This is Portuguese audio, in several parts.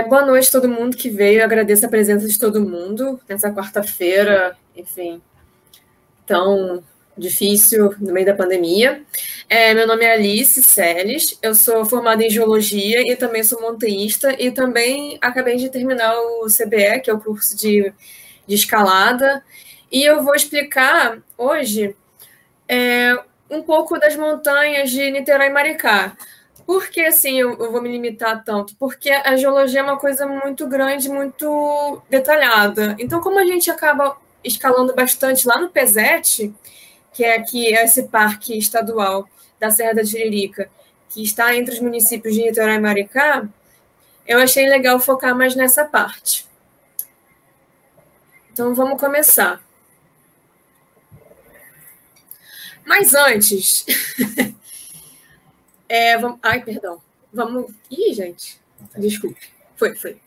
Boa noite a todo mundo que veio. Eu agradeço a presença de todo mundo nessa quarta-feira, enfim, tão difícil no meio da pandemia. Meu nome é Alice Seles, eu sou formada em Geologia e também sou montanhista e também acabei de terminar o CBE, que é o curso de escalada, e eu vou explicar hoje um pouco das montanhas de Niterói e Maricá. Por que, assim, eu vou me limitar tanto? Porque a geologia é uma coisa muito grande, muito detalhada. Então, como a gente acaba escalando bastante lá no PESET, que é aqui esse parque estadual da Serra da Tiririca, que está entre os municípios de Niterói e Maricá, eu achei legal focar mais nessa parte. Então, vamos começar. Mas antes... Ai, perdão. Vamos... Ih, gente. Desculpe. Foi.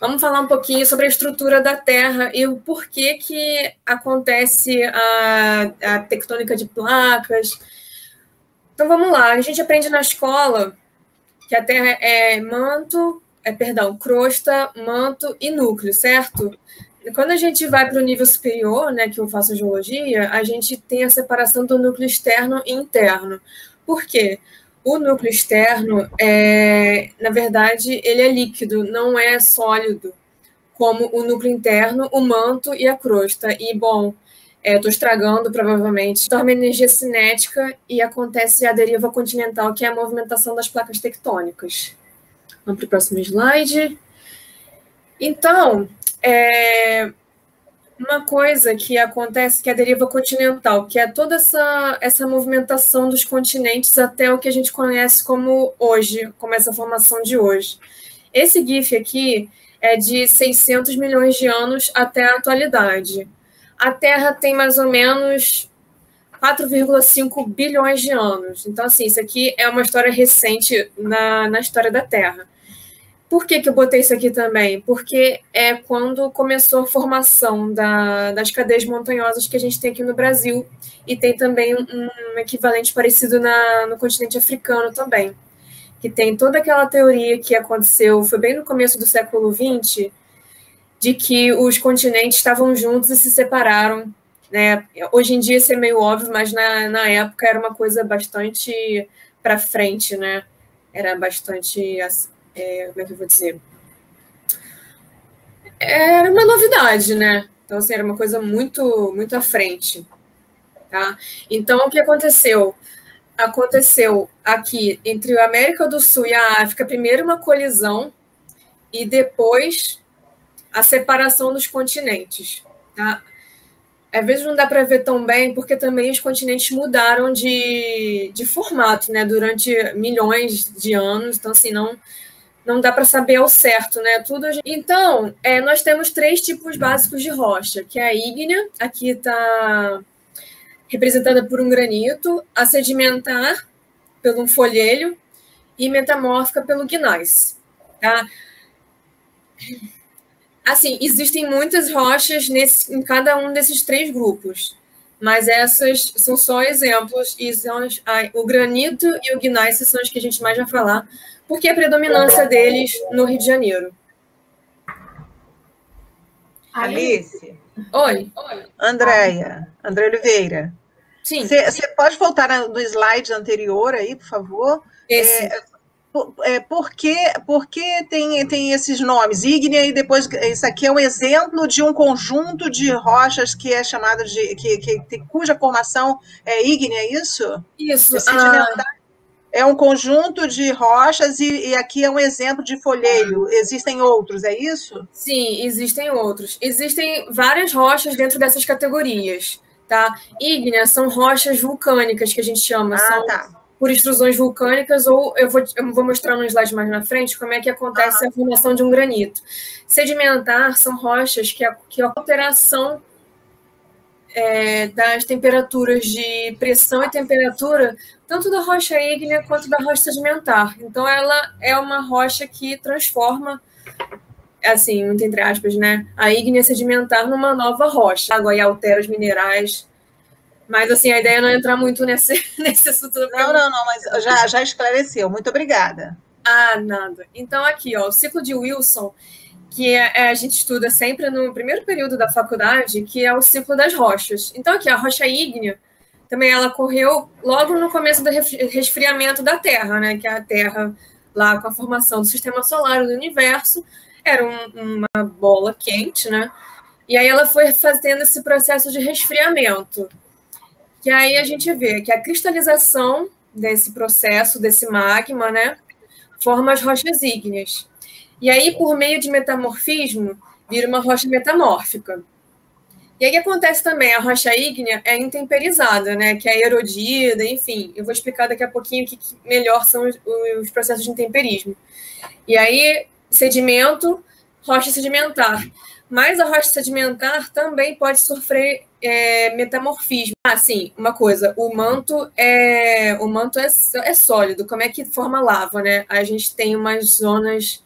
Vamos falar um pouquinho sobre a estrutura da Terra e o porquê que acontece a tectônica de placas. Então, vamos lá. A gente aprende na escola que a Terra é crosta, manto e núcleo, certo? E quando a gente vai para o nível superior, né, que eu faço geologia, a gente tem a separação do núcleo externo e interno. Por quê? O núcleo externo, na verdade, ele é líquido, não é sólido, como o núcleo interno, o manto e a crosta. E, bom, estou estragando, provavelmente. Torna energia cinética e acontece a deriva continental, que é a movimentação das placas tectônicas. Vamos para o próximo slide. Então, uma coisa que acontece, que é a deriva continental, que é toda essa movimentação dos continentes até o que a gente conhece como hoje, como essa formação de hoje. Esse GIF aqui é de 600 milhões de anos até a atualidade. A Terra tem mais ou menos 4,5 bilhões de anos. Então, assim, isso aqui é uma história recente na história da Terra. Por que eu botei isso aqui também? Porque é quando começou a formação das cadeias montanhosas que a gente tem aqui no Brasil, e tem também um equivalente parecido no continente africano também, que tem toda aquela teoria que aconteceu, foi bem no começo do século XX, de que os continentes estavam juntos e se separaram, né? Hoje em dia isso é meio óbvio, mas na época era uma coisa bastante para frente, né? Era bastante... como é que eu vou dizer? Era uma novidade, né? Então, assim, era uma coisa muito, muito à frente. Tá? Então, o que aconteceu? Aconteceu aqui, entre a América do Sul e a África, primeiro uma colisão e depois a separação dos continentes. Tá? Às vezes não dá para ver tão bem, porque também os continentes mudaram de formato, né? Durante milhões de anos. Então, assim, não dá para saber ao certo, né? Então, nós temos 3 tipos básicos de rocha, que é a ígnea, aqui está representada por um granito, a sedimentar, pelo um folhelho, e metamórfica pelo gneiss. Tá? Assim, existem muitas rochas em cada um desses 3 grupos, mas essas são só exemplos, e o granito e o gneiss são os que a gente mais vai falar, porque a predominância deles no Rio de Janeiro. Alice. Oi. André Oliveira. Sim. Você pode voltar no slide anterior aí, por favor? Por que tem esses nomes? Ígnea e depois... Isso aqui é um exemplo de um conjunto de rochas que é chamado cuja formação é ígnea, é isso? Isso. É um conjunto de rochas e aqui é um exemplo de folheiro. Existem outros, é isso? Sim, existem outros. Existem várias rochas dentro dessas categorias, tá? Ígneas são rochas vulcânicas, que a gente chama. Por extrusões vulcânicas, ou eu vou mostrar no slide mais na frente como é que acontece a formação de um granito. Sedimentar são rochas que a alteração das temperaturas de pressão e temperatura, tanto da rocha ígnea quanto da rocha sedimentar. Então, ela é uma rocha que transforma, assim, muito entre aspas, né, a ígnea sedimentar numa nova rocha. A água aí altera os minerais. Mas, assim, a ideia não é entrar muito nesse assunto. Não, mas já esclareceu. Muito obrigada. Ah, nada. Então, aqui, ó, o ciclo de Wilson, que a gente estuda sempre no primeiro período da faculdade, que é o ciclo das rochas. Então, aqui, a rocha ígnea, também ela ocorreu logo no começo do resfriamento da Terra, né? Que a Terra, lá com a formação do sistema solar, do universo, era uma bola quente, né? E aí ela foi fazendo esse processo de resfriamento. Que aí a gente vê que a cristalização desse processo, desse magma, né? Forma as rochas ígneas. E aí, por meio de metamorfismo, vira uma rocha metamórfica. E aí, o que acontece também? A rocha ígnea é intemperizada, né? Que é erodida, enfim. Eu vou explicar daqui a pouquinho o que melhor são os processos de intemperismo. E aí, sedimento, rocha sedimentar. Mas a rocha sedimentar também pode sofrer metamorfismo. Ah, sim, uma coisa, o manto é sólido. Como é que forma lava, né? A gente tem umas zonas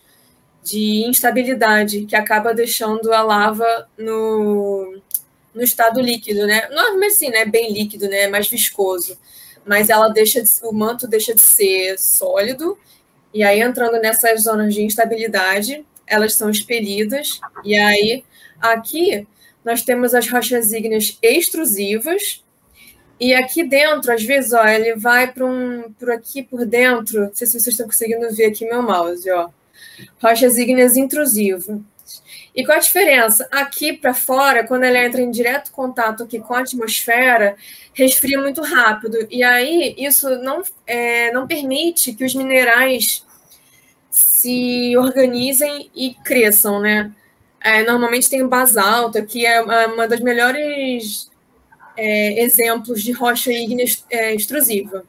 de instabilidade que acaba deixando a lava no estado líquido, né? Não, mas sim, né? Bem líquido, né? Mais viscoso. Mas o manto deixa de ser sólido, e aí entrando nessas zonas de instabilidade, elas são expelidas, e aí aqui nós temos as rochas ígneas extrusivas, e aqui dentro, às vezes, ó, ele vai por aqui por dentro, não sei se vocês estão conseguindo ver aqui meu mouse, ó. Rochas ígneas intrusivas. E qual a diferença? Aqui para fora, quando ela entra em direto contato aqui com a atmosfera, resfria muito rápido. E aí isso não permite que os minerais se organizem e cresçam, né? Normalmente tem o basalto, que é uma das melhores exemplos de rocha ígnea extrusiva.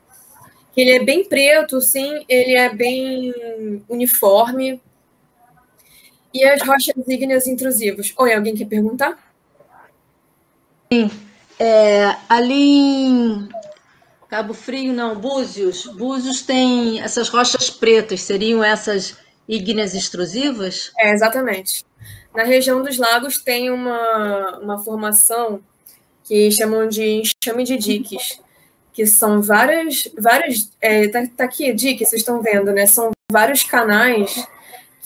Ele é bem preto, sim, ele é bem uniforme. E as rochas ígneas intrusivas? Oi, alguém quer perguntar? Sim. Ali em Cabo Frio, não, Búzios. Búzios tem essas rochas pretas, seriam essas ígneas extrusivas? Exatamente. Na região dos lagos tem uma formação que chamam de enxame de diques, que são várias tá aqui, diques, vocês estão vendo, né? São vários canais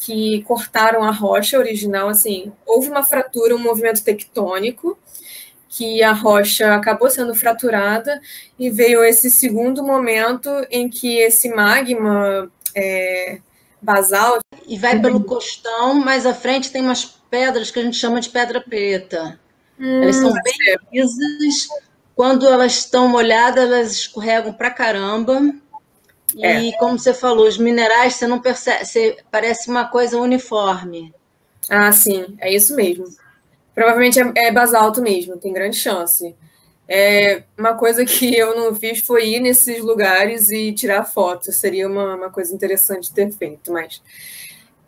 que cortaram a rocha original, assim, houve uma fratura, um movimento tectônico, que a rocha acabou sendo fraturada, e veio esse segundo momento em que esse magma basal... E vai pelo costão, mais à frente tem umas pedras que a gente chama de pedra preta. Elas são bem lisas, quando elas estão molhadas, elas escorregam pra caramba. E como você falou, os minerais, você não percebe, parece uma coisa uniforme. Ah, sim, é isso mesmo. Provavelmente é basalto mesmo, tem grande chance. Uma coisa que eu não fiz foi ir nesses lugares e tirar foto. Seria uma coisa interessante ter feito, mas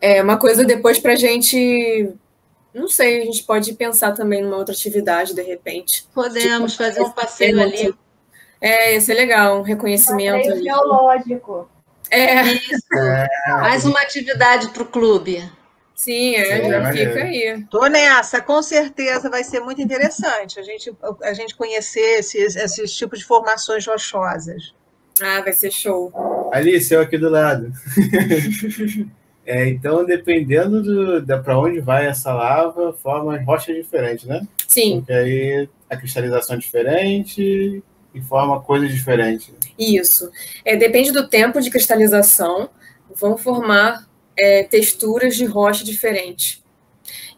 é uma coisa depois para a gente... Não sei, a gente pode pensar também numa outra atividade, de repente. Podemos fazer um passeio ali. Ia ser legal, um reconhecimento. Passeio geológico. Isso. Mais uma atividade para o clube. Sim, fica aí. Tô nessa, com certeza vai ser muito interessante a gente conhecer esses tipos de formações rochosas. Ah, vai ser show. Alice, eu aqui do lado. Então, dependendo para onde vai essa lava, forma rochas diferentes, né? Sim. Porque aí a cristalização é diferente e forma coisas diferentes. Isso. Depende do tempo de cristalização, vão formar texturas de rocha diferentes.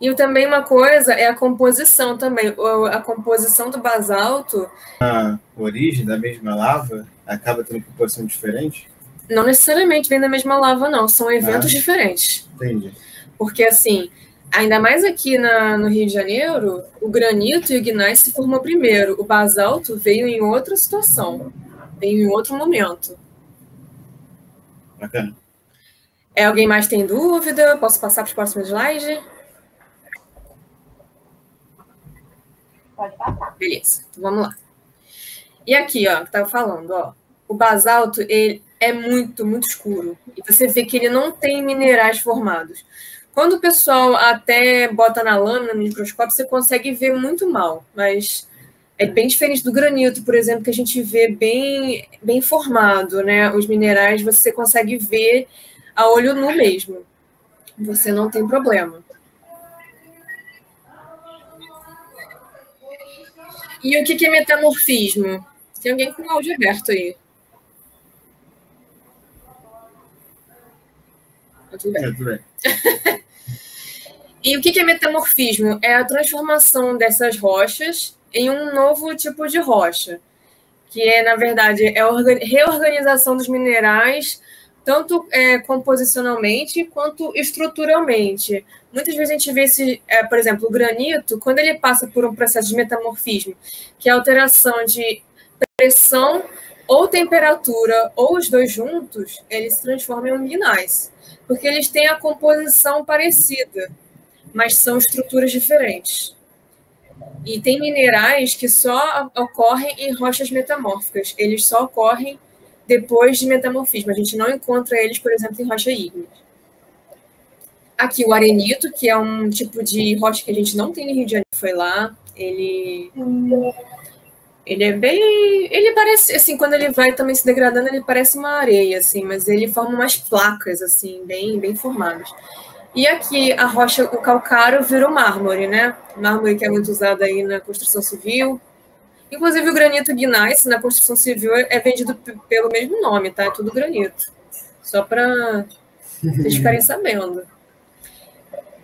E também uma coisa é a composição também. A composição do basalto... A origem da mesma lava acaba tendo composição diferente? Não necessariamente vem da mesma lava, não. São eventos diferentes. Entendi. Porque, assim, ainda mais aqui no Rio de Janeiro, o granito e o ignite se formou primeiro. O basalto veio em outra situação. Veio em outro momento. Bacana. Alguém mais tem dúvida? Posso passar para os próximos slides? Pode passar. Beleza, então vamos lá. E aqui, ó, que estava falando, ó, o basalto, ele é muito, muito escuro. E você vê que ele não tem minerais formados. Quando o pessoal até bota na lâmina, no microscópio, você consegue ver muito mal. Mas é bem diferente do granito, por exemplo, que a gente vê bem formado, né? Os minerais, você consegue ver a olho nu mesmo. Você não tem problema. E o que é metamorfismo? Tem alguém com o áudio aberto aí? Tudo bem. Tudo bem. E o que é metamorfismo? É a transformação dessas rochas em um novo tipo de rocha, que é, na verdade, é a reorganização dos minerais, tanto composicionalmente quanto estruturalmente. Muitas vezes a gente vê por exemplo, o granito, quando ele passa por um processo de metamorfismo, que é a alteração de pressão ou temperatura, ou os dois juntos, eles se transformam em um gneiss, porque eles têm a composição parecida, mas são estruturas diferentes. E tem minerais que só ocorrem em rochas metamórficas. Eles só ocorrem depois de metamorfismo. A gente não encontra eles, por exemplo, em rocha ígnea. Aqui o arenito, que é um tipo de rocha que a gente não tem no Rio de Janeiro, foi lá. Ele é bem... Ele parece, assim, quando ele vai também se degradando, ele parece uma areia, assim, mas ele forma umas placas, assim, bem formadas. E aqui a rocha, o calcário, virou mármore, né? Mármore que é muito usado aí na construção civil. Inclusive o granito gneiss na construção civil é vendido pelo mesmo nome, tá? É tudo granito. Só para vocês ficarem sabendo.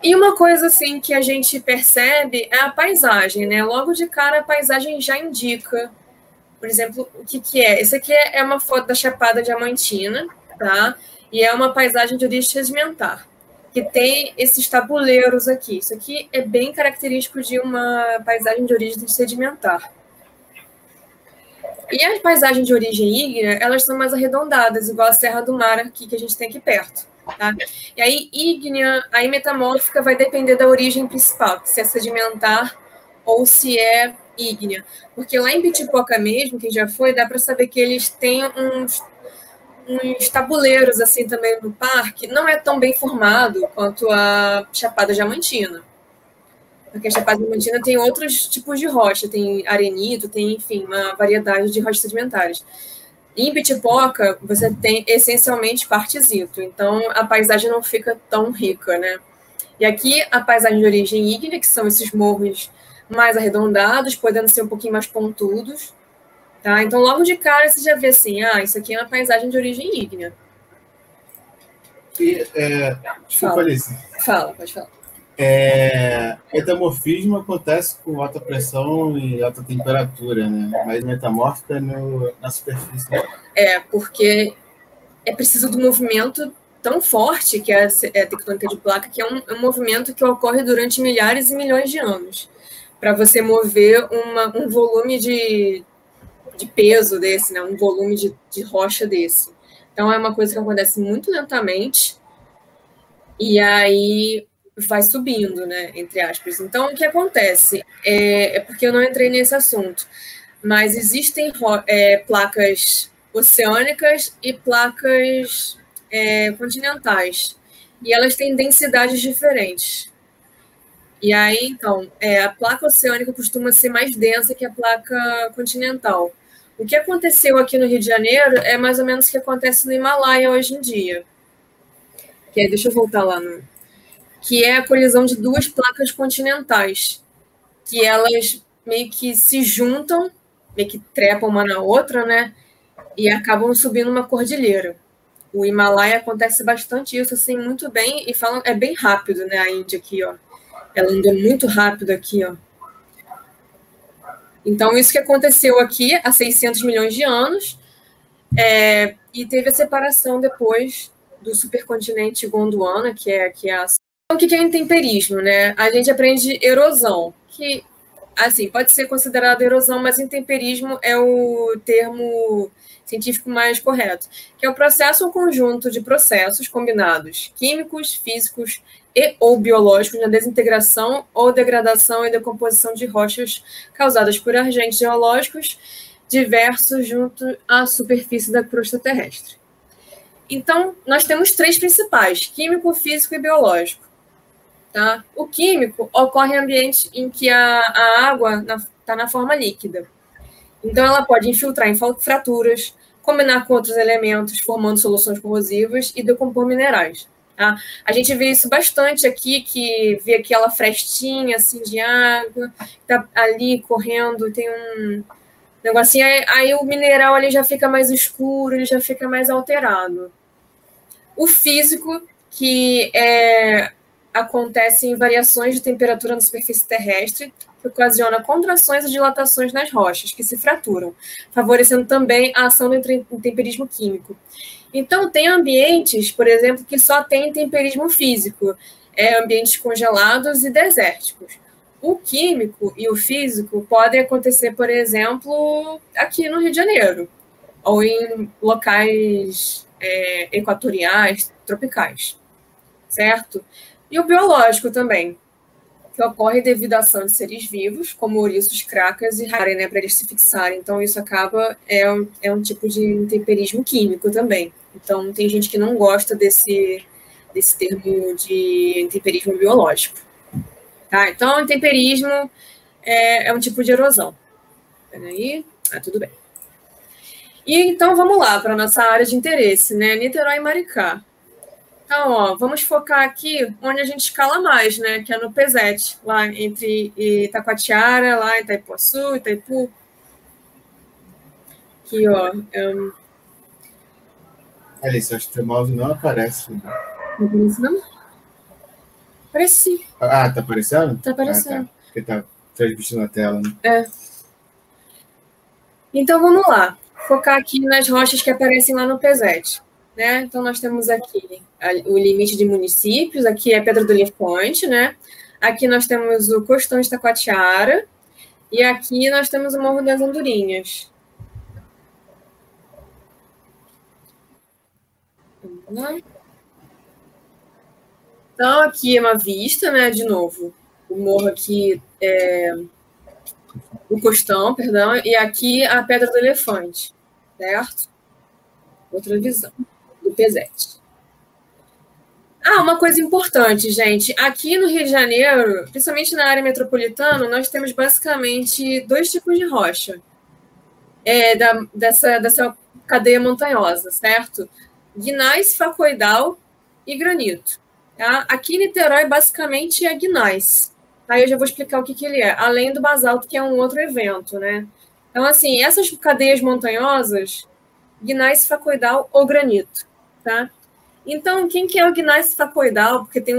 E uma coisa assim que a gente percebe é a paisagem, né? Logo de cara a paisagem já indica, por exemplo, o que é. Esse aqui é uma foto da Chapada Diamantina, tá? E é uma paisagem de origem sedimentar, que tem esses tabuleiros aqui. Isso aqui é bem característico de uma paisagem de origem sedimentar. E as paisagens de origem ígnea, elas são mais arredondadas, igual a Serra do Mar aqui, que a gente tem aqui perto. Tá? E aí, ígnea, aí metamórfica vai depender da origem principal, se é sedimentar ou se é ígnea. Porque lá em Bitipoca mesmo, quem já foi, dá para saber que eles têm uns tabuleiros assim também no parque, não é tão bem formado quanto a Chapada Diamantina. Porque a Chapada Diamantina tem outros tipos de rocha, tem arenito, tem, enfim, uma variedade de rochas sedimentares. Em Bitipoca, você tem essencialmente quartzito, então a paisagem não fica tão rica, né? E aqui a paisagem de origem ígnea, que são esses morros mais arredondados, podendo ser um pouquinho mais pontudos. Tá? Então, logo de cara, você já vê assim, isso aqui é uma paisagem de origem ígnea. E, desculpa, Alice. Fala, pode falar. Metamorfismo acontece com alta pressão e alta temperatura, né? Mas metamórfica na superfície. Porque é preciso de um movimento tão forte, que é a tectônica de placa, que é um movimento que ocorre durante milhares e milhões de anos, para você mover um volume de peso desse, né? Um volume de rocha desse. Então, é uma coisa que acontece muito lentamente e aí vai subindo, né? Entre aspas. Então, o que acontece? É porque eu não entrei nesse assunto, mas existem placas oceânicas e placas continentais. E elas têm densidades diferentes. E aí, então, a placa oceânica costuma ser mais densa que a placa continental. O que aconteceu aqui no Rio de Janeiro é mais ou menos o que acontece no Himalaia hoje em dia. Deixa eu voltar lá. Que é a colisão de duas placas continentais, que elas meio que se juntam, meio que trepam uma na outra, né? E acabam subindo uma cordilheira. O Himalaia acontece bastante isso, assim, muito bem, e falam, é bem rápido, né? A Índia aqui, ó. Ela anda muito rápido aqui, ó. Então, isso que aconteceu aqui há 600 milhões de anos, e teve a separação depois do supercontinente Gondwana, que é a... Então, o que é intemperismo, né? A gente aprende erosão, que, assim, pode ser considerado erosão, mas intemperismo é o termo científico mais correto, que é o processo ou conjunto de processos combinados, químicos, físicos ou biológicos na desintegração ou degradação e decomposição de rochas causadas por agentes geológicos diversos junto à superfície da crosta terrestre. Então, nós temos três principais, químico, físico e biológico. Tá? O químico ocorre em ambientes em que a água está na forma líquida. Então, ela pode infiltrar em fraturas, combinar com outros elementos, formando soluções corrosivas e decompor minerais. Tá? A gente vê isso bastante aqui, que vê aquela frestinha assim, de água, tá ali correndo, tem um negocinho, aí o mineral ali já fica mais escuro, ele já fica mais alterado. O físico, que acontece em variações de temperatura na superfície terrestre, que ocasiona contrações e dilatações nas rochas, que se fraturam, favorecendo também a ação do intemperismo químico. Então, tem ambientes, por exemplo, que só tem temperismo físico, ambientes congelados e desérticos. O químico e o físico podem acontecer, por exemplo, aqui no Rio de Janeiro, ou em locais equatoriais, tropicais, certo? E o biológico também, que ocorre devido à ação de seres vivos, como ouriços, cracas e rarem, né, para eles se fixarem. Então, isso acaba, é um tipo de intemperismo químico também. Então, tem gente que não gosta desse termo de intemperismo biológico. Tá? Então, intemperismo é um tipo de erosão. Peraí. Tudo bem. E então, vamos lá para a nossa área de interesse, né? Niterói e Maricá. Então, ó, vamos focar aqui onde a gente escala mais, né? Que é no PESET, lá entre Itacoatiara, lá em Itaipuaçu, Itaipu. Aqui, ó. Alice, acho que teu mouse não aparece. Não aparece, não? Aparece. Ah, tá aparecendo? Tá aparecendo. Tá. Porque tá transmitindo na tela, né? Então, vamos lá. Focar aqui nas rochas que aparecem lá no PESET. Né? Então, nós temos aqui o limite de municípios, aqui é Pedra do Elefante, né? Aqui nós temos o Costão de Itacoatiara, e aqui nós temos o Morro das Andorinhas. Vamos lá. Então, aqui é uma vista, né? De novo, o morro aqui o Costão, perdão, e aqui a Pedra do Elefante, certo? Outra visão do PESET. Uma coisa importante, gente. Aqui no Rio de Janeiro, principalmente na área metropolitana, nós temos basicamente 2 tipos de rocha dessa cadeia montanhosa, certo? Gneiss, facoidal e granito. Tá? Aqui em Niterói, basicamente, é gneiss. Aí eu já vou explicar o que ele é, além do basalto, que é um outro evento, né? Então, assim, essas cadeias montanhosas, gneiss, facoidal ou granito, tá? Então, quem que é o gneiss facoidal? Porque tem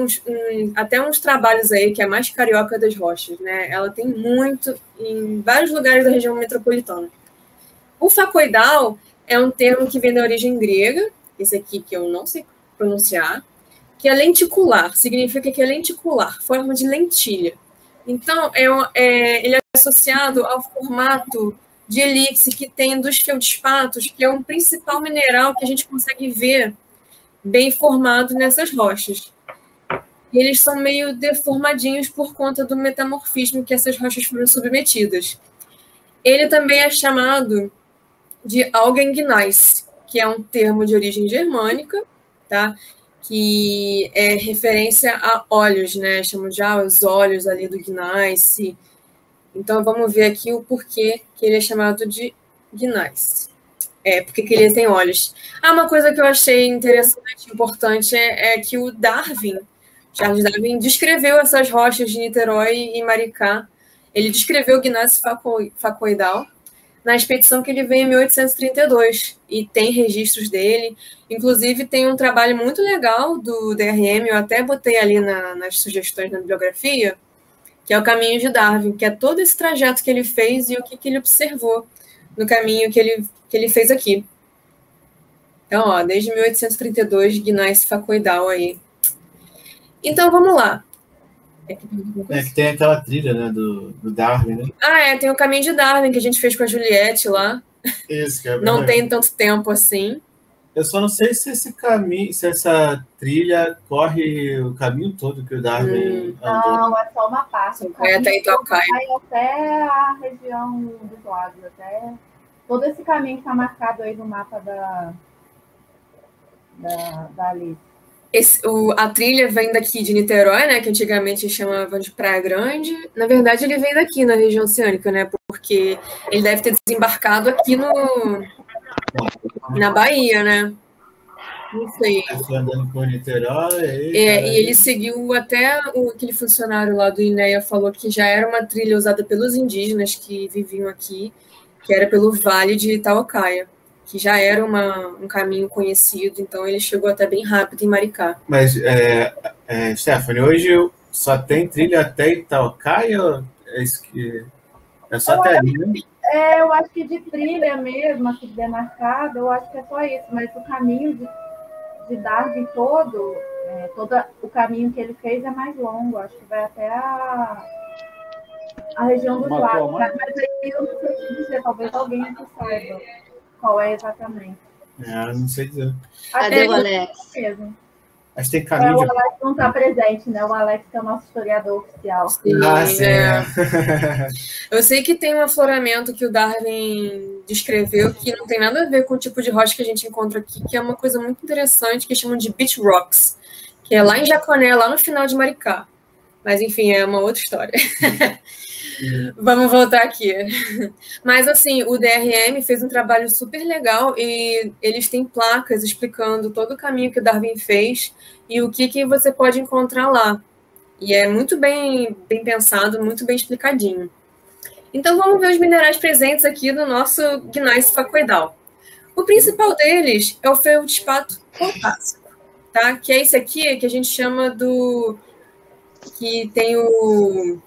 até uns trabalhos aí que é a mais carioca das rochas, né? Ela tem muito em vários lugares da região metropolitana. O facoidal é um termo que vem da origem grega, esse aqui que eu não sei pronunciar, que é lenticular, significa que é lenticular, forma de lentilha. Então, ele é associado ao formato de elipse que tem dos feldspatos, que é um principal mineral que a gente consegue ver bem formado nessas rochas. E eles são meio deformadinhos por conta do metamorfismo que essas rochas foram submetidas. Ele também é chamado de Augengneiss, que é um termo de origem germânica, tá? Que é referência a óleos, né? Chamam de os óleos ali do gneiss. Então, vamos ver aqui o porquê que ele é chamado de gneiss. Porque que ele tem óleos. Uma coisa que eu achei interessante, importante, é que o Charles Darwin, descreveu essas rochas de Niterói e Maricá. Ele descreveu o gneiss facoidal na expedição que ele veio em 1832, e tem registros dele. Inclusive, tem um trabalho muito legal do DRM, eu até botei ali nas sugestões da bibliografia, que é o Caminho de Darwin, que é todo esse trajeto que ele fez e o que ele observou no caminho que ele fez aqui. Então, ó, desde 1832, gneiss facoidal aí. Então, vamos lá. Que tem aquela trilha, né, do Darwin, né? Tem o Caminho de Darwin, que a gente fez com a Juliette lá. Isso, que é não tem tanto tempo assim. Eu só não sei se essa trilha corre o caminho todo que o Darwin andou. Não, é só uma parte. Até Itaocai. Vai até a região dos lagos, até todo esse caminho que está marcado aí no mapa da Alice. A trilha vem daqui de Niterói, né, que antigamente chamavam de Praia Grande. Na verdade, ele vem daqui na região oceânica, né, porque ele deve ter desembarcado aqui Na Bahia, né? Não sei. Foi andando por Niterói. E ele seguiu até aquele funcionário lá do INEA falou que já era uma trilha usada pelos indígenas que viviam aqui, que era pelo Vale de Itaocaia, que já era um caminho conhecido, então ele chegou até bem rápido em Maricá. Mas, Stephanie, hoje só tem trilha até Itaocaia? É só até ali, né? Eu acho que de trilha mesmo, assim, demarcada, eu acho que é só isso, mas o caminho de Darwin todo o caminho que ele fez é mais longo, acho que vai até a região dos lagos, mas aí eu não sei te dizer, talvez alguém aqui saiba qual é exatamente. Não sei dizer. Cadê o Alex? Mesmo. Acho que tem caminho. O Alex não está presente, né? O Alex é o nosso historiador oficial. Sim, Eu sei que tem um afloramento que o Darwin descreveu que não tem nada a ver com o tipo de rocha que a gente encontra aqui, que é uma coisa muito interessante, que chamam de beach rocks, que é lá em Jaconé, lá no final de Maricá. Mas, enfim, é uma outra história. Vamos voltar aqui. Mas, assim, o DRM fez um trabalho super legal e eles têm placas explicando todo o caminho que o Darwin fez e o que você pode encontrar lá. E é muito bem pensado, muito bem explicadinho. Então, vamos ver os minerais presentes aqui no nosso gneiss facoidal. O principal deles é o feldspato potássico, tá? Que é esse aqui que a gente chama que tem o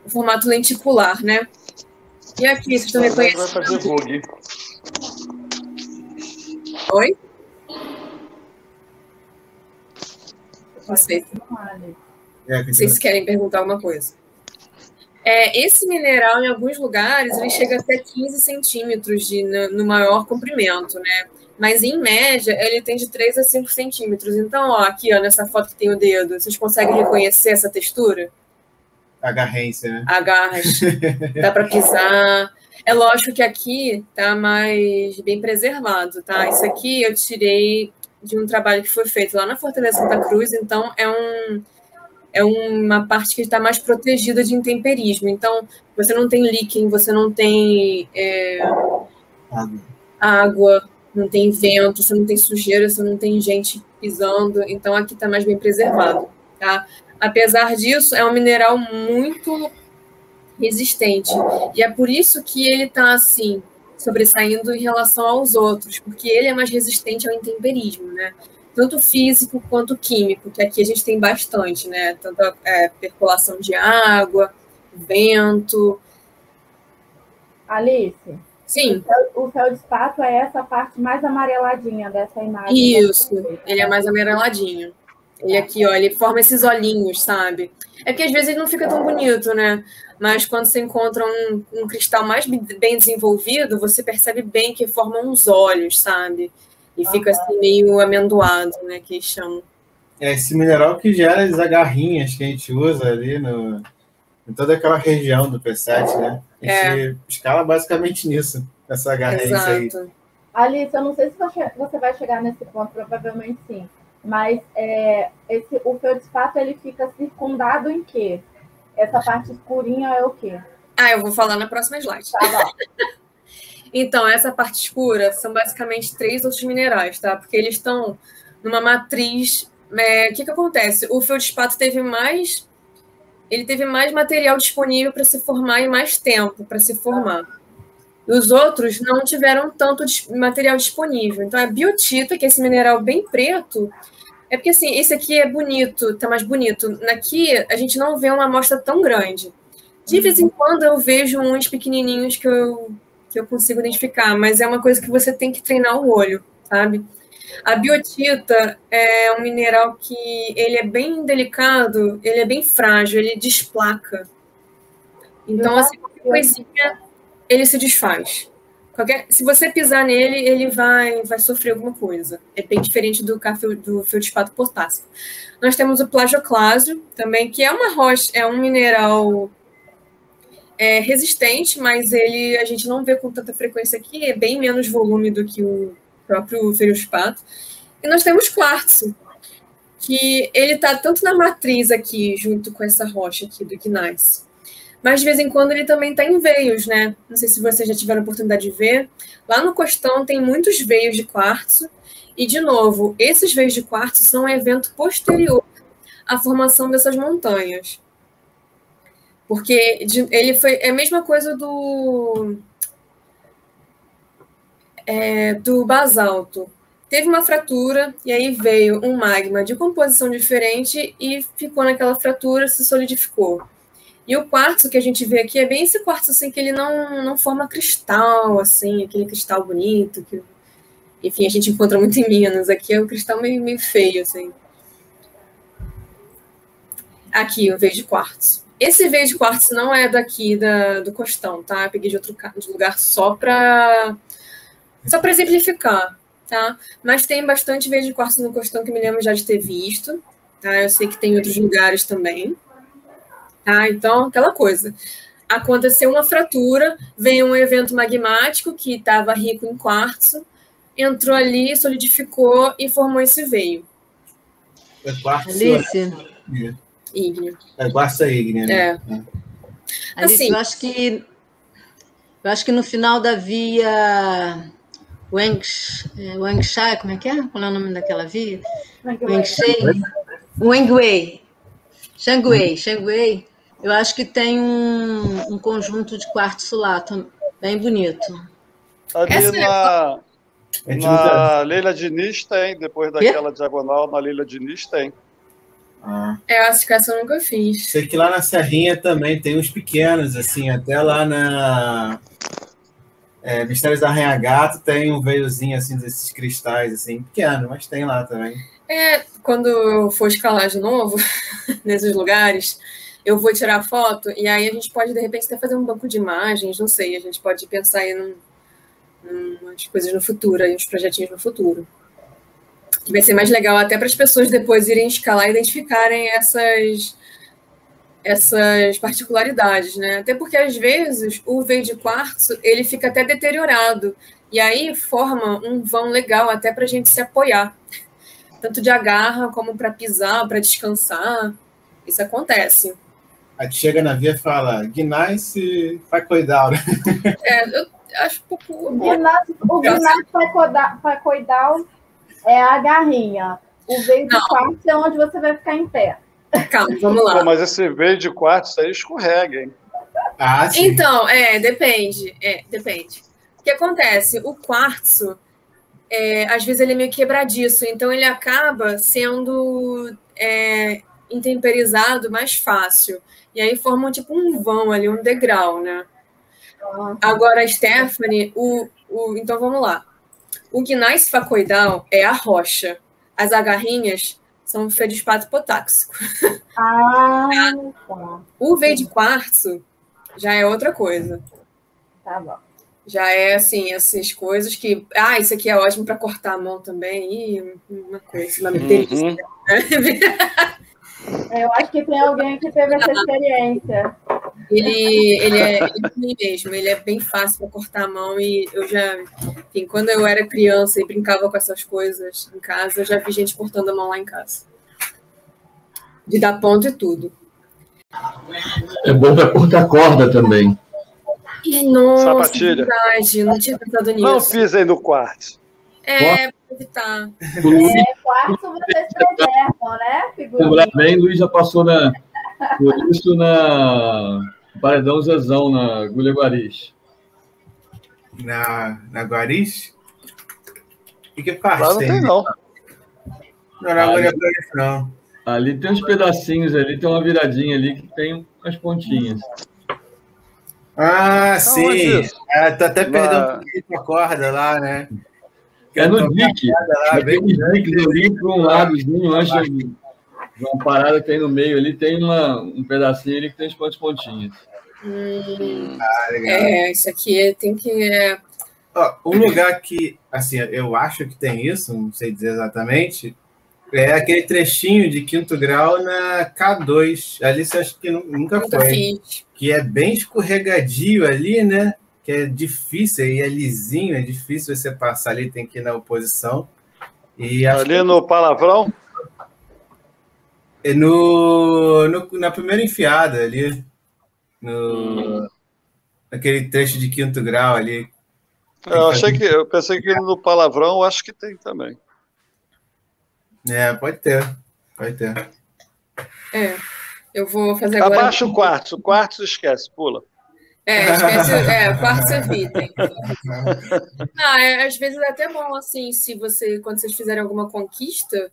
formato lenticular, né? E aqui, vocês estão reconhecendo? Vai fazer vogue. Oi? Não sei. Não sei se querem perguntar alguma coisa. Esse mineral, em alguns lugares, ele chega até 15 centímetros no maior comprimento, né? Mas, em média, ele tem de 3 a 5 centímetros. Então, ó, aqui, ó, nessa foto que tem o dedo, vocês conseguem reconhecer essa textura? Agarrência, né? Agarras. Dá para pisar. É lógico que aqui tá mais bem preservado, tá? Isso aqui eu tirei de um trabalho que foi feito lá na Fortaleza Santa Cruz, então é uma parte que está mais protegida de intemperismo. Então, você não tem líquen, você não tem água, não tem vento, você não tem sujeira, você não tem gente pisando. Então, aqui está mais bem preservado, tá? Apesar disso, é um mineral muito resistente. E é por isso que ele está, assim, sobressaindo em relação aos outros, porque ele é mais resistente ao intemperismo, né? Tanto físico quanto químico, que aqui a gente tem bastante, né? Tanto percolação de água, vento. Alice? Sim. O feldspato é essa parte mais amareladinha dessa imagem. Isso, ele é mais amareladinho. Ele aqui, ó, ele forma esses olhinhos, sabe? É que às vezes ele não fica tão bonito, né? Mas quando você encontra um cristal mais bem desenvolvido, você percebe bem que forma uns olhos, sabe? E fica assim meio amendoado, né? Que eles chamam. Esse mineral que gera as agarrinhas que a gente usa ali em toda aquela região do P7, né? A gente escala basicamente nisso, essa agarrência aí. Alice, eu não sei se você vai chegar nesse ponto, provavelmente sim. Mas o feldspato, ele fica circundado em quê? Essa parte escurinha é o quê? Eu vou falar na próxima slide. Tá bom. Então, essa parte escura são basicamente 3 outros minerais, tá? Porque eles estão numa matriz... O que acontece? O feldspato teve mais material disponível para se formar e mais tempo para se formar. E os outros não tiveram tanto material disponível. Então, a biotita, que é esse mineral bem preto... É porque, assim, esse aqui é bonito, tá mais bonito. Aqui, a gente não vê uma amostra tão grande. De vez em quando, eu vejo uns pequenininhos que eu consigo identificar, mas é uma coisa que você tem que treinar o olho, sabe? A biotita é um mineral que ele é bem delicado, ele é bem frágil, ele desplaca. Então, assim, qualquer coisinha, ele se desfaz. Se você pisar nele, ele vai sofrer alguma coisa. É bem diferente do feldspato potássico. Nós temos o plagioclásio também, que é uma rocha, é um mineral resistente, mas a gente não vê com tanta frequência aqui, é bem menos volume do que o próprio feldspato. E nós temos quartzo, que ele está tanto na matriz aqui, junto com essa rocha aqui do gneiss. mas de vez em quando ele também está em veios, né? Não sei se vocês já tiveram a oportunidade de ver. Lá no costão tem muitos veios de quartzo, e, de novo, esses veios de quartzo são um evento posterior à formação dessas montanhas. Porque ele foi a mesma coisa do basalto. Teve uma fratura, e aí veio um magma de composição diferente e ficou naquela fratura, se solidificou. E o quartzo que a gente vê aqui é bem esse quartzo assim, que ele não forma cristal, assim, aquele cristal bonito, que, enfim, a gente encontra muito em Minas. Aqui é um cristal meio feio, assim. Aqui, o veio de quartzo. Esse veio de quartzo não é daqui do costão, tá? Eu peguei de outro lugar só para exemplificar, tá? Mas tem bastante veio de quartzo no costão que me lembro já de ter visto, tá? Eu sei que tem em outros lugares também. Tá? Então, aquela coisa. Aconteceu uma fratura, veio um evento magmático que estava rico em quartzo, entrou ali, solidificou e formou esse veio. É quartzo. Alice. Ígneo. É quartzo ígneo, né? Alice, Assim, eu acho que no final da via Wangsha, como é que é? Qual é o nome daquela via? Wangwei. Shanguei. Eu acho que tem um conjunto de quartzo lá, bem bonito. Ali na Leila Diniz tem, depois daquela diagonal, na Leila Diniz tem. Eu acho que essa eu nunca fiz. Sei que lá na Serrinha também tem uns pequenos, assim, até lá na Mistérios da Arranha-Gato tem um veiozinho, assim, desses cristais, assim, pequeno, mas tem lá também. Quando eu for escalar de novo, nesses lugares, eu vou tirar foto, e aí a gente pode, de repente, até fazer um banco de imagens, não sei, a gente pode pensar aí umas coisas no futuro, aí uns projetinhos no futuro. Que vai ser mais legal até para as pessoas depois irem escalar e identificarem essas particularidades, né? Até porque, às vezes, o veio de quartzo, ele fica até deteriorado, e aí forma um vão legal até para a gente se apoiar. Tanto de agarra, como para pisar, para descansar. Isso acontece. Aí chega na via e fala, Gneiss Facoidal. Eu acho um pouco... O Gneiss Facoidal é a garrinha. O veio de quartzo é onde você vai ficar em pé. Calma, vamos lá. Pô, mas esse veio de quartzo aí escorrega, hein? Sim. Então, depende. Depende. O que acontece? O quartzo, às vezes ele é meio quebradiço, então ele acaba sendo intemperizado mais fácil. E aí forma tipo um vão ali, um degrau, né? Agora, Stephanie, então vamos lá. O Gneiss Facoidal é a rocha. As agarrinhas são feldespato hipotáxico. Tá. O veio de quartzo já é outra coisa. Tá bom. Já é, assim, essas coisas que... isso aqui é ótimo para cortar a mão também. E uma coisa, uma delícia. Eu acho que tem alguém que teve essa experiência. Ele é mesmo, ele é bem fácil para cortar a mão. E eu já... Enfim, quando eu era criança e brincava com essas coisas em casa, eu já vi gente cortando a mão lá em casa. De dar ponto e tudo. É bom para cortar corda também. Nossa, sapatilha. Verdade, não tinha pensado nisso. Não pisem no quartzo. Para evitar. Quartzo vocês preservam, né? Lembrar bem, Luiz já passou por isso na Paredão Zezão, na Agulha Guaris. Na Guaris? E que parte Lá não tem, não. Não, na Agulha Guaris, não. Ali tem uns pedacinhos ali, tem uma viradinha ali que tem umas pontinhas. Sim. Tá até perdendo um pouquinho a corda lá, né? É no dique. Tem uns diques ali para um ladozinho, antes de uma parada que tem no meio ali, tem um pedacinho ali que tem as pontinhas. Legal. Isso aqui tem que... Um lugar que, assim, eu acho que tem isso, não sei dizer exatamente, é aquele trechinho de 5º grau na K2. Ali você acha que nunca foi. Fiz. Que é bem escorregadio ali, né? Que é difícil, e é lisinho, é difícil você passar ali, tem que ir na oposição. E ali no Palavrão? Na primeira enfiada ali. naquele trecho de 5º grau ali. Eu pensei que no palavrão, acho que tem também. Pode ter. Eu vou fazer agora. Abaixa o quartzo esquece, pula. Esquece, quartzo evitem. Não, às vezes é até bom, assim, quando vocês fizerem alguma conquista,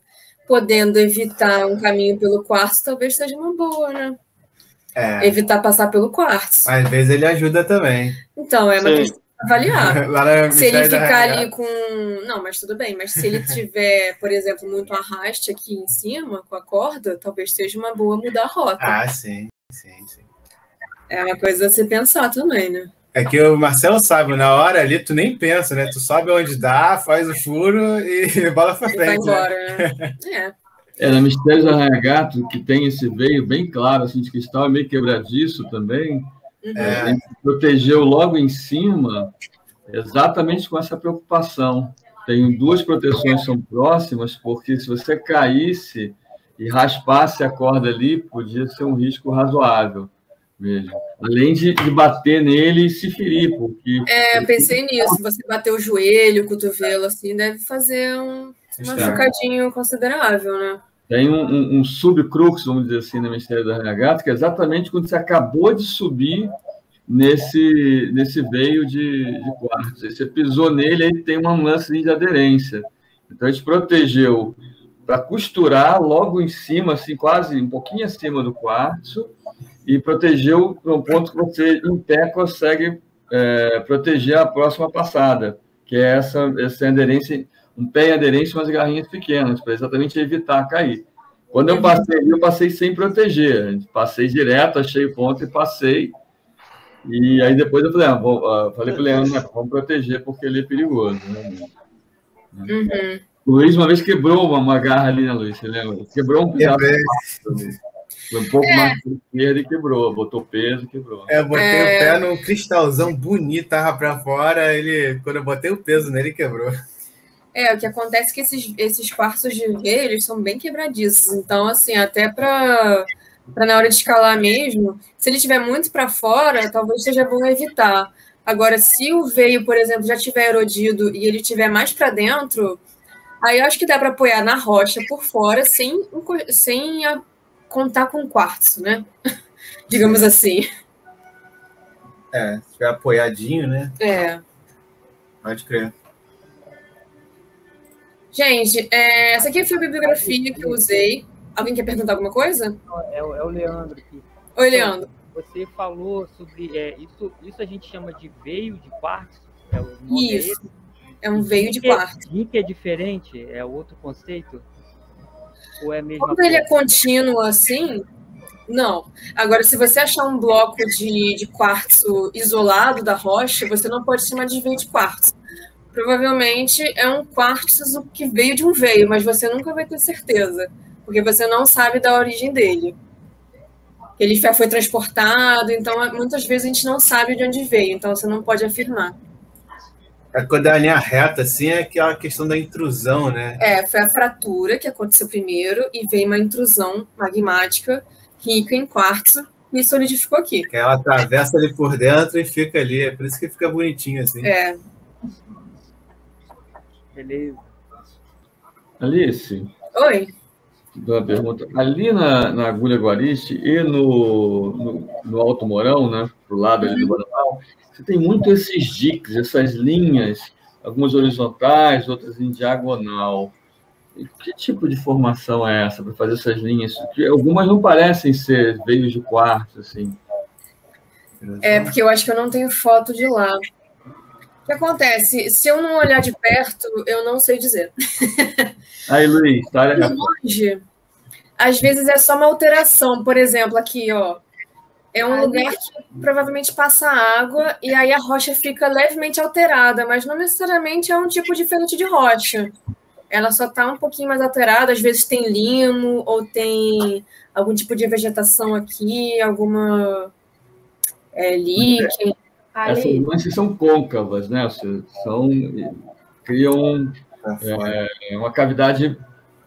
podendo evitar um caminho pelo quartzo, talvez seja uma boa, né? Evitar passar pelo quartzo. Às vezes ele ajuda também. Então, é uma questão de avaliar. Se ele ficar ali com... Não, mas tudo bem. Mas se ele tiver, por exemplo, muito arraste aqui em cima, com a corda, talvez seja uma boa mudar a rota. Sim. É uma coisa a se pensar também, né? É que o Marcelo sabe, na hora ali tu nem pensa, né? Tu sobe onde dá, faz o furo e bola pra frente. Vai embora, né? Na Mistérios do Arranha-Gato, que tem esse veio bem claro, assim, de cristal, meio quebradiço também. A gente protegeu logo em cima, exatamente com essa preocupação. Tem 2 proteções que são próximas, porque se você caísse e raspasse a corda ali, podia ser um risco razoável mesmo. Além de bater nele e se ferir, porque... Eu pensei nisso. Você bater o joelho, o cotovelo, assim, deve fazer um machucadinho considerável, né? Tem um subcrux, vamos dizer assim, no Mistério do Arranha-Gato, que é exatamente quando você acabou de subir nesse veio de quartzo. Você pisou nele, aí tem uma lance de aderência. Então, a gente protegeu para costurar logo em cima, assim, quase um pouquinho acima do quartzo, e protegeu para um ponto que você, em pé, consegue proteger a próxima passada, que é essa aderência, um pé em aderência e umas garrinhas pequenas, para exatamente evitar cair. Quando eu passei sem proteger. Passei direto, achei o ponto e passei. E aí depois eu falei, falei para o Leandro, né, vamos proteger, porque ele é perigoso. Né? O Luiz uma vez quebrou uma garra ali, né, Luiz? Você lembra? Quebrou um pedaço. Foi um pouco mais para esquerda e quebrou. Botou peso e quebrou. Eu botei o pé num cristalzão bonito, tava para fora. Quando eu botei o peso nele, quebrou. O que acontece é que esses quartzos de veio, eles são bem quebradiços. Então, assim, até para na hora de escalar mesmo, se ele estiver muito para fora, talvez seja bom evitar. Agora, se o veio, por exemplo, já estiver erodido e ele estiver mais para dentro, aí eu acho que dá para apoiar na rocha por fora, sem contar com quartzo, né? Digamos assim. Se estiver apoiadinho, né? Pode crer. Gente, essa aqui foi a bibliografia que eu usei. Alguém quer perguntar alguma coisa? É o Leandro aqui. Oi, Leandro. Você falou sobre... isso a gente chama de veio de quartzo? Isso. É um veio de quartzo. O que é diferente? É outro conceito? Ou é a mesma Quando ele é contínuo assim, não. Agora, se você achar um bloco de quartzo isolado da rocha, você não pode chamar de veio de quartzo. Provavelmente é um quartzo que veio de um veio, mas você nunca vai ter certeza, porque você não sabe da origem dele. Ele foi transportado, então muitas vezes a gente não sabe de onde veio, então você não pode afirmar. Quando é a linha reta, assim, é aquela questão da intrusão, né? Foi a fratura que aconteceu primeiro e veio uma intrusão magmática rica em quartzo e solidificou aqui. Que ela atravessa ali por dentro e fica ali, é por isso que fica bonitinho, assim. Beleza. Alice. Oi. Uma pergunta. Ali na Agulha Guariche e no Alto Mourão, né, pro lado ali do Bananal, você tem muito esses diques, essas linhas, algumas horizontais, outras em diagonal. E que tipo de formação é essa para fazer essas linhas? Porque algumas não parecem ser veios de quartzo, assim. Porque eu acho que eu não tenho foto de lá. O que acontece? Se eu não olhar de perto, eu não sei dizer. Aí, Luiz, tá de longe, às vezes é só uma alteração. Por exemplo, aqui, ó, é um lugar que provavelmente passa água e aí a rocha fica levemente alterada, mas não necessariamente é um tipo diferente de rocha. Ela só está um pouquinho mais alterada, às vezes tem limo ou tem algum tipo de vegetação aqui, alguma líquen. Essas manchas são côncavas, né? Criam uma cavidade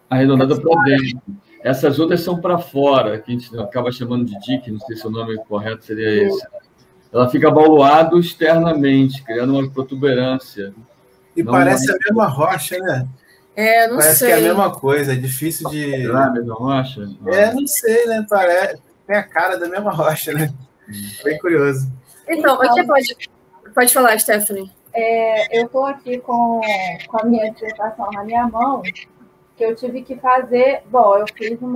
arredondada para dentro. Essas outras são para fora, que a gente acaba chamando de dique, não sei se o nome correto seria esse. Ela fica abauloado externamente, criando uma protuberância. E parece a mesma rocha, né? Não parece sei. que é a mesma coisa, é difícil de... Será a mesma rocha? Não sei, né? Tem a cara da mesma rocha, né? Bem curioso. Então, aqui pode falar, Stephanie. Eu estou aqui com a minha dissertação na minha mão, que eu tive que fazer... Bom, eu fiz um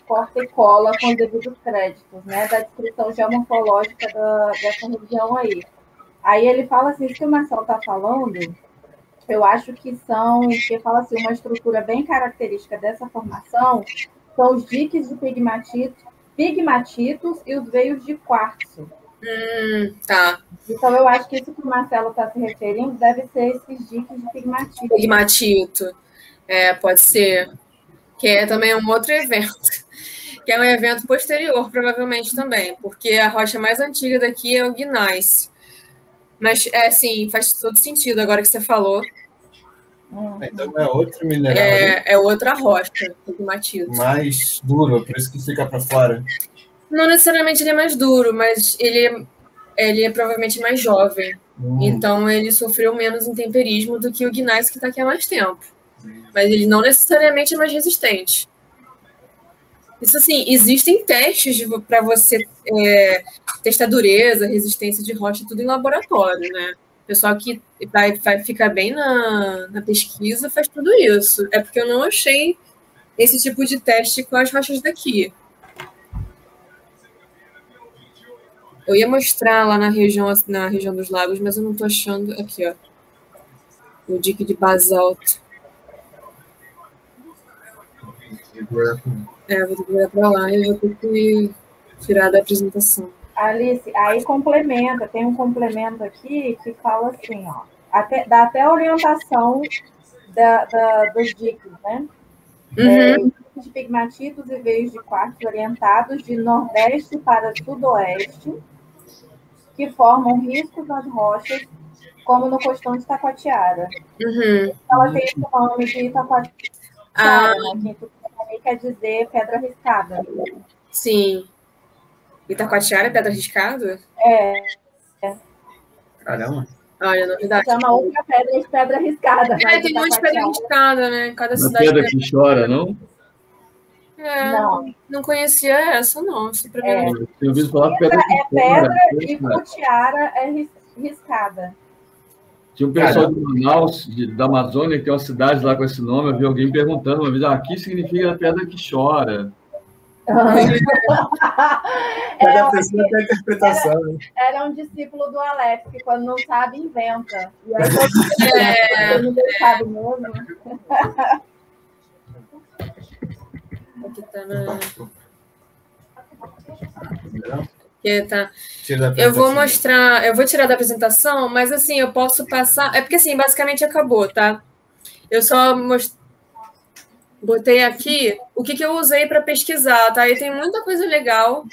corta e cola com os devidos créditos, né? Da descrição geomorfológica dessa região aí. Aí ele fala assim, isso que o Marcelo está falando... Eu acho que fala assim, uma estrutura bem característica dessa formação são os diques de pigmatitos e os veios de quartzo. Tá. Então, eu acho que isso que o Marcelo está se referindo deve ser esses diques de pigmatito. Pigmatito. Pode ser. Que é também um outro evento. Que é um evento posterior, provavelmente, também. Porque a rocha mais antiga daqui é o gneiss. Mas, sim, faz todo sentido agora que você falou. Então é outro mineral. É outra rocha, pigmatito. Mais duro, por isso que fica para fora. Não necessariamente ele é mais duro, mas ele é provavelmente mais jovem. Então, ele sofreu menos intemperismo do que o gneiss, que está aqui há mais tempo. Mas ele não necessariamente é mais resistente. Isso assim, existem testes para você testar dureza, resistência de rocha, tudo em laboratório, né? O pessoal que vai ficar bem na pesquisa faz tudo isso. É porque eu não achei esse tipo de teste com as rochas daqui. Eu ia mostrar lá na região dos lagos, mas eu não estou achando. Aqui, ó. O dique de basalto. Vou ter que virar para lá e vou ter que tirar da apresentação. Alice, aí complementa, tem um complemento aqui que fala assim, ó, dá até a orientação dos diques, né? De pigmatitos e veios de quartzo orientados de nordeste para sudoeste, que formam riscos nas rochas, como no costão de Taquatiara. Ela tem esse nome de Taquatiara, né? Que quer dizer pedra riscada. Sim. Itacoatiara é pedra riscada? Caramba. Olha, novidade. Chama outra pedra de pedra riscada. Tem um monte de pedra riscada, né? Cada cidade. Pedra que chora, não? Não conhecia essa, não. Eu ouvi falar pedra e Cutiara é riscada. Tinha um pessoal de Manaus, da Amazônia, que tem uma cidade lá com esse nome. Eu vi alguém perguntando uma vez: aqui significa a pedra que chora. Cada pessoa tem a interpretação. Era um discípulo do Alex, que quando não sabe, inventa. E aí todo mundo sabe mesmo. Aqui tá eu vou mostrar, eu vou tirar da apresentação, mas assim, eu posso passar. É porque assim, basicamente acabou, tá? Eu só botei aqui o que eu usei para pesquisar, tá? E tem muita coisa legal.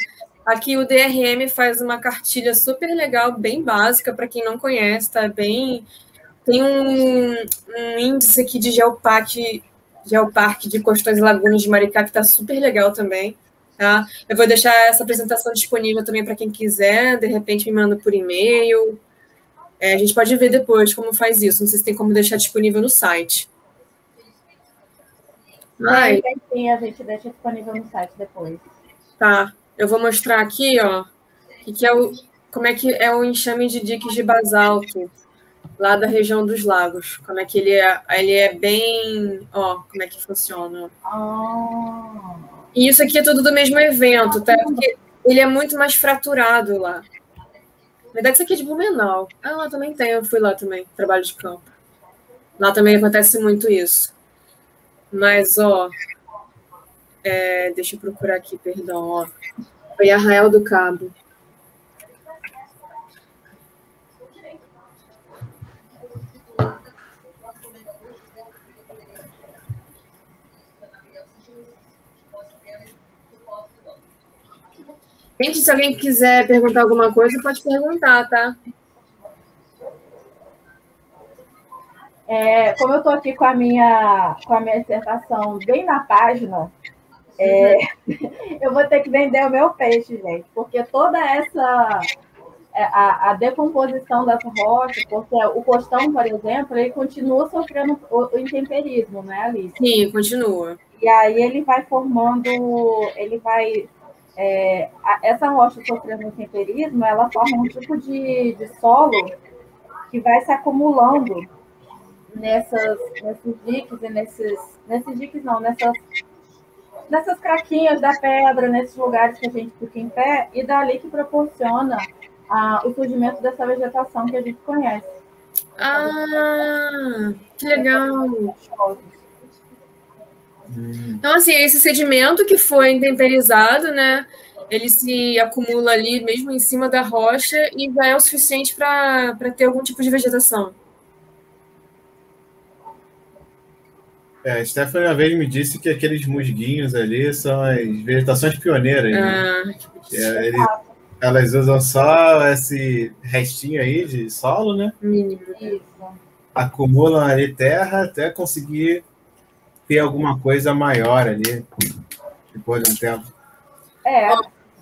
Aqui o DRM faz uma cartilha super legal, bem básica, para quem não conhece, tá? Tem um índice aqui de Geoparque de Costões e Lagunas de Maricá, que tá super legal também, tá? Eu vou deixar essa apresentação disponível também para quem quiser, de repente me manda por e-mail. A gente pode ver depois como faz isso, não sei se tem como deixar disponível no site. Sim, a gente deixa disponível no site depois. Tá, eu vou mostrar aqui, ó, como é que é o enxame de diques de basalto lá da região dos lagos. Como é que ele é bem, ó, como é que funciona. E isso aqui é tudo do mesmo evento, tá? Porque ele é muito mais fraturado lá. Na verdade, isso aqui é de Blumenau. Lá também tem, eu fui lá também, trabalho de campo. Lá também acontece muito isso. Mas, ó, deixa eu procurar aqui, perdão, ó. Foi Arraial do Cabo. Gente, se alguém quiser perguntar alguma coisa, pode perguntar, tá? Como eu estou aqui com a minha dissertação bem na página, Eu vou ter que vender o meu peixe, gente, porque toda essa... A decomposição das rochas, porque o costão, por exemplo, ele continua sofrendo o intemperismo, né, Alice? Sim, continua. E aí ele vai formando, essa rocha sofrendo intemperismo, ela forma um tipo de solo que vai se acumulando nesses diques e nesses diques não, nessas craquinhas da pedra, nesses lugares que a gente fica em pé, e dali que proporciona o surgimento dessa vegetação que a gente conhece. Ah, que legal! Então, assim, esse sedimento que foi intemperizado, né? Ele se acumula ali mesmo em cima da rocha e já é o suficiente para ter algum tipo de vegetação. A Stephanie uma vez me disse que aqueles musguinhos ali são as vegetações pioneiras. Né? Elas usam só esse restinho aí de solo, né? Mínimo. Acumulam ali terra até conseguir ter alguma coisa maior ali depois de um tempo.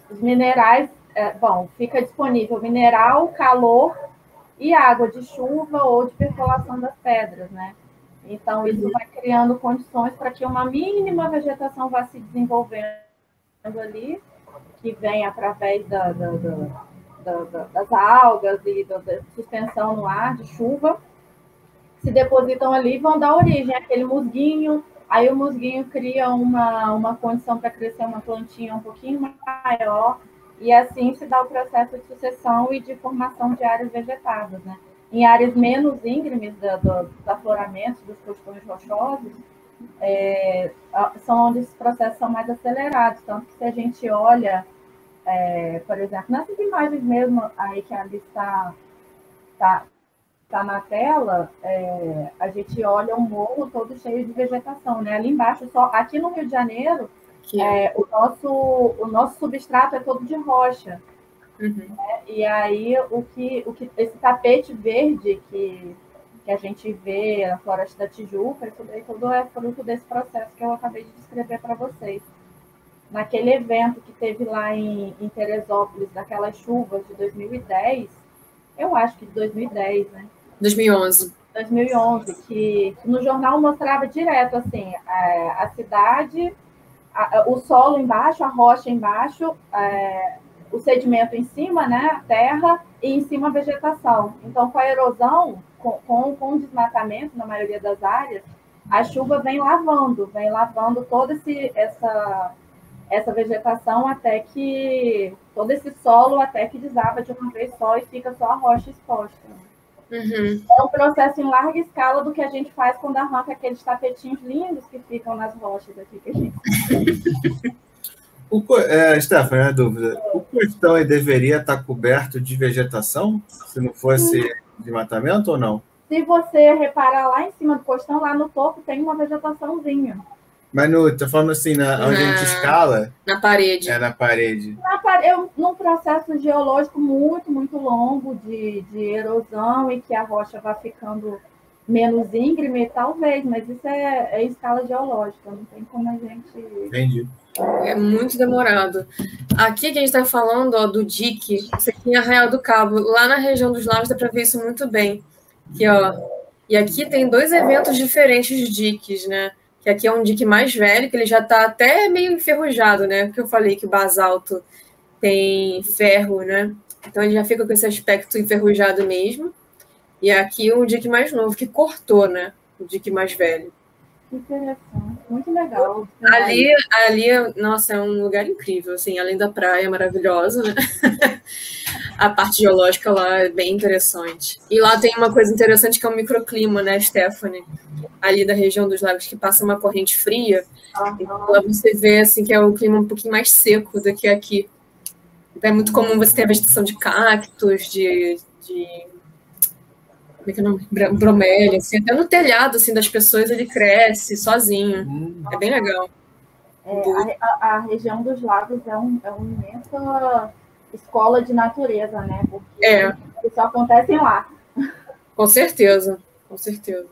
Os minerais, fica disponível mineral, calor e água de chuva ou de percolação das pedras, né? Então, isso vai criando condições para que uma mínima vegetação vá se desenvolvendo ali, que vem através das algas e da suspensão no ar de chuva, se depositam ali e vão dar origem àquele musguinho. Aí o musguinho cria uma condição para crescer uma plantinha um pouquinho maior, e assim se dá o processo de sucessão e de formação de áreas vegetadas, né? Em áreas menos íngremes dos afloramentos, dos costões rochosos, são onde esses processos são mais acelerados. Tanto que se a gente olha, por exemplo, nessas imagens mesmo aí que a Alice está na tela, a gente olha um morro todo cheio de vegetação, né? Ali embaixo, aqui no Rio de Janeiro, o nosso substrato é todo de rocha. Uhum. Né? E aí esse tapete verde que a gente vê na Floresta da Tijuca, isso daí tudo é fruto desse processo que eu acabei de descrever para vocês. Naquele evento que teve lá em Teresópolis, daquelas chuvas de 2010, eu acho que de 2010, né? 2011. 2011, que no jornal mostrava direto, assim, a cidade, o solo embaixo, a rocha embaixo, o sedimento em cima, né, a terra, e em cima a vegetação. Então, com a erosão, com o desmatamento, na maioria das áreas, a chuva vem lavando toda essa vegetação até que, todo esse solo até que desaba de uma vez só e fica só a rocha exposta. Uhum. É um processo em larga escala do que a gente faz quando arranca aqueles tapetinhos lindos que ficam nas rochas aqui que a gente... Stephanie, a dúvida. O costão aí deveria estar coberto de vegetação, se não fosse desmatamento ou não? Se você reparar lá em cima do costão, lá no topo tem uma vegetaçãozinha. Mas tô falando assim, onde a gente escala? Na parede. Na parede. Num processo geológico muito, muito longo de erosão e que a rocha vai ficando menos íngreme, talvez, mas isso é em escala geológica, não tem como a gente... Entendi. É muito demorado. Aqui que a gente está falando do dique, isso aqui em Arraial do Cabo, lá na região dos lagos dá para ver isso muito bem. Aqui, e aqui tem 2 eventos diferentes de diques, né? Que aqui é um dique mais velho, que ele já está até meio enferrujado, né? Porque eu falei que o basalto tem ferro, né? Então ele já fica com esse aspecto enferrujado mesmo. E aqui um dique mais novo, que cortou, né? O dique mais velho. Interessante, muito legal. Ali, nossa, é um lugar incrível, assim, além da praia maravilhosa, né? A parte geológica lá é bem interessante. E lá tem uma coisa interessante que é o microclima, né, Stephanie? Ali da região dos lagos, que passa uma corrente fria. Então lá você vê, assim, que é um clima um pouquinho mais seco do que aqui. Então, é muito comum você ter a vegetação de cactos, como é que é o nome? Bromélia, assim, até no telhado assim, das pessoas ele cresce sozinho. É bem legal. A região dos lagos é uma imensa escola de natureza, né? Porque isso acontece lá. Com certeza, com certeza.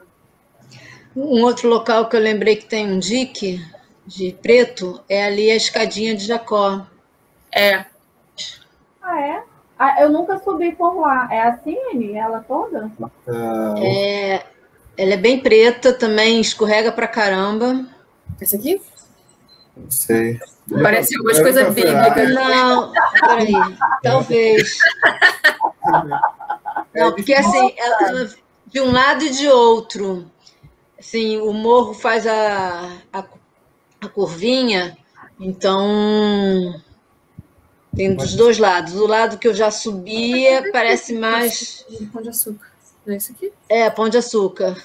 Um outro local que eu lembrei que tem um dique de preto, é ali a escadinha de Jacó. É. Ah, é? Ah, eu nunca subi por lá. É assim, Eni? Ela toda? Ela é bem preta também, escorrega pra caramba. Esse aqui? Não sei. Parece algumas coisas bíblicas. Não, peraí, talvez. Não, porque assim, ela de um lado e de outro. Assim, o morro faz a curvinha, então tem dos dois lados. Do lado que eu já subia, parece mais... Pão de açúcar. Não é esse aqui? É, Pão de Açúcar.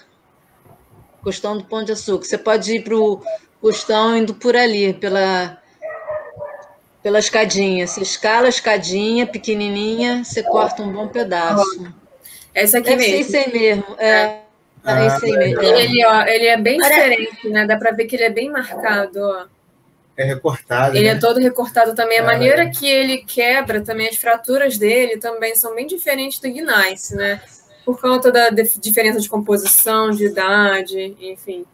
Costão do Pão de Açúcar. Você pode ir para o Costão indo por ali, pela escadinha. Você escala a escadinha pequenininha, você corta um bom pedaço. Esse aqui Deve mesmo. ser esse aí mesmo. É esse aí mesmo. Ele é bem diferente, né? Dá para ver que ele é bem marcado, ó. É recortado. Ele né? é todo recortado também. A maneira que ele quebra também, as fraturas dele também são bem diferentes do Ignace, né? Por conta da diferença de composição, de idade, enfim.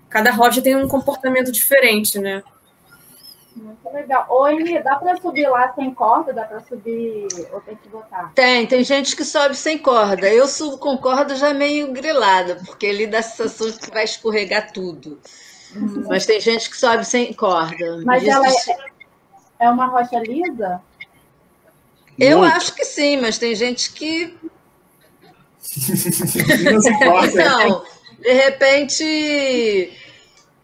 Cada rocha tem um comportamento diferente, né? Muito legal. Oi, dá para subir lá sem corda? Dá para subir ou tem que botar? Tem gente que sobe sem corda. Eu subo com corda já meio grilada, porque ele dá a sensação de que vai escorregar tudo. Mas tem gente que sobe sem corda. Mas ela é uma rocha lisa? Eu acho que sim, mas tem gente que... Não se importa. Não, de repente...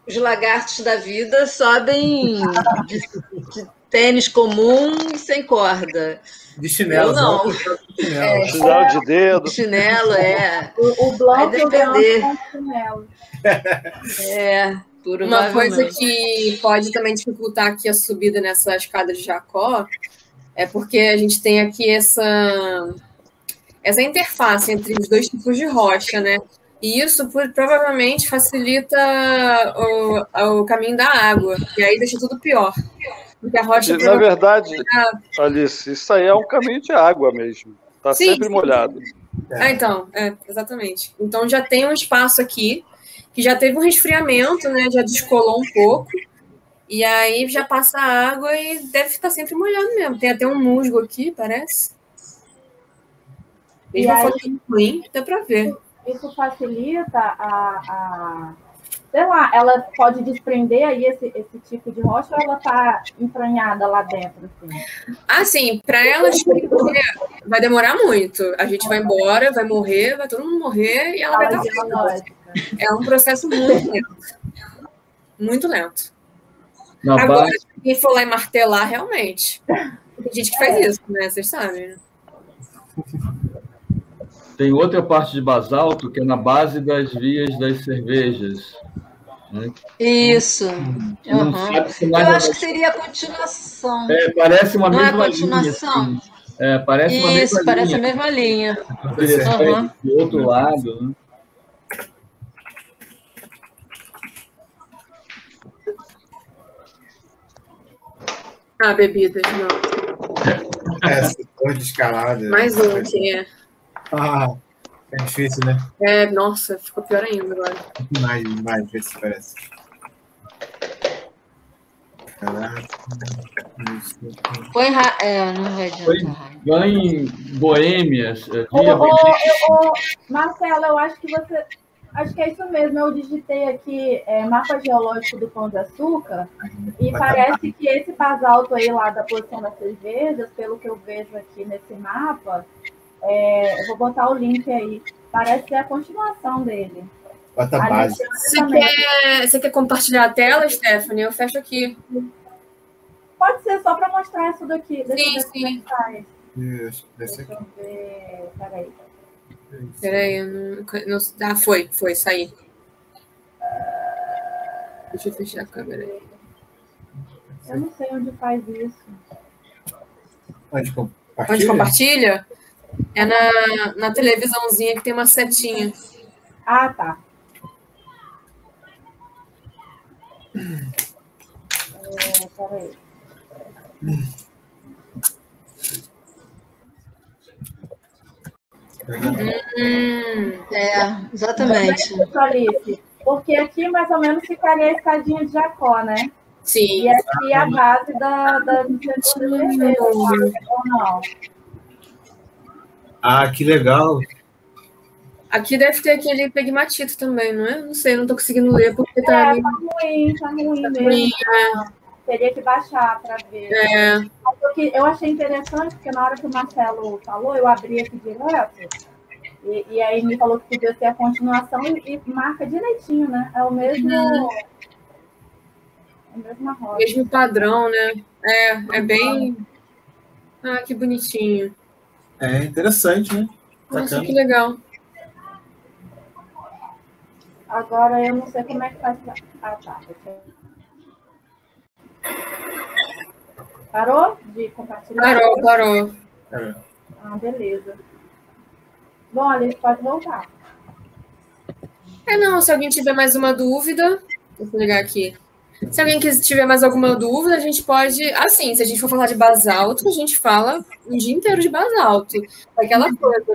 Os lagartos da vida sobem de tênis comum e sem corda. De chinelo. Eu não. Chinelo de dedo. Chinelo, O bloco vai depender. Chinelo. Uma coisa que pode também dificultar aqui a subida nessa escada de Jacó é porque a gente tem aqui essa interface entre os dois tipos de rocha, né? E isso provavelmente facilita o caminho da água, e aí deixa tudo pior. Porque a rocha Na verdade, Alice, isso aí é um caminho de água mesmo. Está sempre molhado. Então, exatamente. Então já tem um espaço aqui que já teve um resfriamento, né? Já descolou um pouco, e aí já passa a água e deve estar sempre molhado mesmo. Tem até um musgo aqui, parece. Mesmo foto ruim, dá para ver. Isso facilita sei lá, ela pode desprender aí esse tipo de rocha ou ela está entranhada lá dentro? Assim, para ela desprender vai demorar muito. A gente vai embora, vai morrer, vai todo mundo morrer e ela vai estar... É um processo muito lento. Muito lento. Agora, quem for lá e martelar, realmente. Tem gente que faz isso, né? Vocês sabem, né? Tem outra parte de basalto que é na base das vias das cervejas. Né? Isso. Eu acho que seria a continuação. Parece uma mesma linha. Não é a continuação? Linha, assim. Parece uma mesma linha. Parece a mesma linha. Do outro lado. Né? Bebidas, não. Essa cor de escalada. Mais um que é. É difícil, né? Nossa, ficou pior ainda agora. Mais, vê se parece. Caraca. Põe não vai adiantar. Põe em Boêmias. Marcela, eu acho que você... Acho que é isso mesmo. Eu digitei aqui mapa geológico do Pão de Açúcar e parece que esse basalto aí lá da posição das cervejas, pelo que eu vejo aqui nesse mapa, eu vou botar o link aí. Parece ser a continuação dele. Bota a base. Você quer compartilhar a tela, Stephanie? Eu fecho aqui. Pode ser só para mostrar isso daqui. Sim. Isso, deixa eu ver. Peraí, não... foi, saí. Deixa eu fechar a câmera aí. Eu não sei onde faz isso. Onde compartilha? É na televisãozinha que tem uma setinha. Ah, tá. Peraí. Exatamente. Alice, Porque aqui mais ou menos ficaria a escadinha de Jacó, né? Sim. E aqui é a base da ou não? Ah, que legal. Aqui deve ter aquele pegmatito também, não é? Não sei, não tô conseguindo ler porque tá ruim mesmo. Teria que baixar para ver. Eu achei interessante, porque na hora que o Marcelo falou, eu abri aqui direto, e aí me falou que podia ser a continuação e marca direitinho, né? É o mesmo... a mesma roda. Mesmo padrão, né? É bem... Ah, que bonitinho. É interessante, né? Nossa, que legal. Agora eu não sei como é que faz. Ah, tá. Parou de compartilhar? Parou. Ah, beleza. Bom, Alice, pode voltar. Não, se alguém tiver mais uma dúvida, vou ligar aqui. Se alguém tiver mais alguma dúvida, a gente pode... Assim, se a gente for falar de basalto, a gente fala um dia inteiro de basalto. Aquela coisa,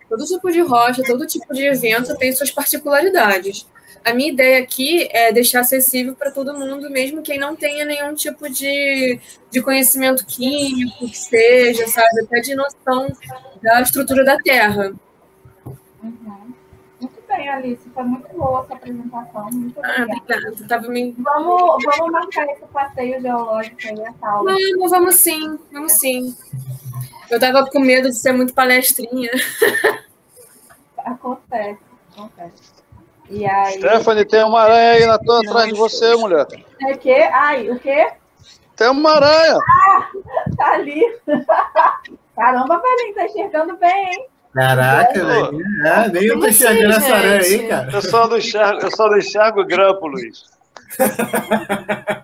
todo tipo de rocha, todo tipo de evento tem suas particularidades. A minha ideia aqui é deixar acessível para todo mundo, mesmo quem não tenha nenhum tipo de conhecimento químico, que seja, sabe? Até de noção da estrutura da Terra. Muito bem, Alice. Foi muito boa essa apresentação. Muito obrigada. Obrigada. Vamos marcar esse passeio geológico aí, a aula. Vamos sim. Eu estava com medo de ser muito palestrinha. Acontece. E aí... Stephanie, tem uma aranha aí atrás de você, mulher. É que? Ai, o quê? Tem uma aranha. Ah, tá ali. Caramba, velhinho, tá enxergando bem, hein? Caraca, velho. Nem eu tô enxergando essa aranha aí, cara. Eu só não enxergo grampo, Luiz.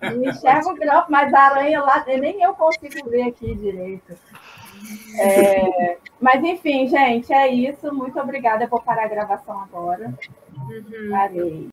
Não enxergo grampo, mas a aranha lá, nem eu consigo ver aqui direito. Mas, enfim, gente, é isso. Muito obrigada. Eu vou parar a gravação agora. Parei.